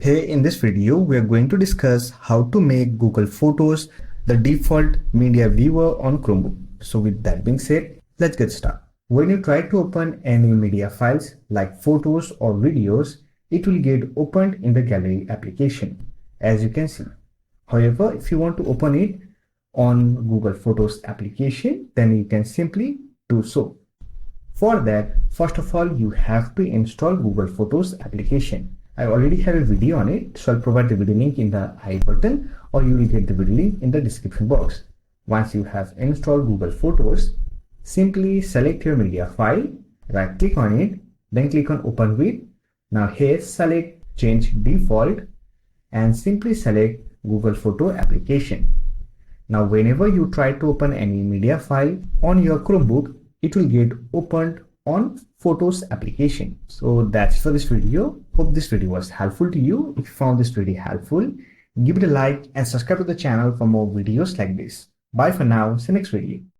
Here in this video, we are going to discuss how to make Google Photos the default media viewer on Chromebook. So with that being said, let's get started. When you try to open any media files like photos or videos, it will get opened in the gallery application, as you can see. However, if you want to open it on Google Photos application, then you can simply do so. For that, first of all, you have to install Google Photos application. I already have a video on it, so I'll provide the video link in the I button, or you will get the video link in the description box. Once you have installed Google Photos, simply select your media file, right click on it, then click on open with. Now here select change default and simply select Google Photo application. Now whenever you try to open any media file on your Chromebook, it will get opened on Photos application. So that's for this video. Hope this video was helpful to you. If you found this video helpful, give it a like and subscribe to the channel for more videos like this. Bye for now. See you next video.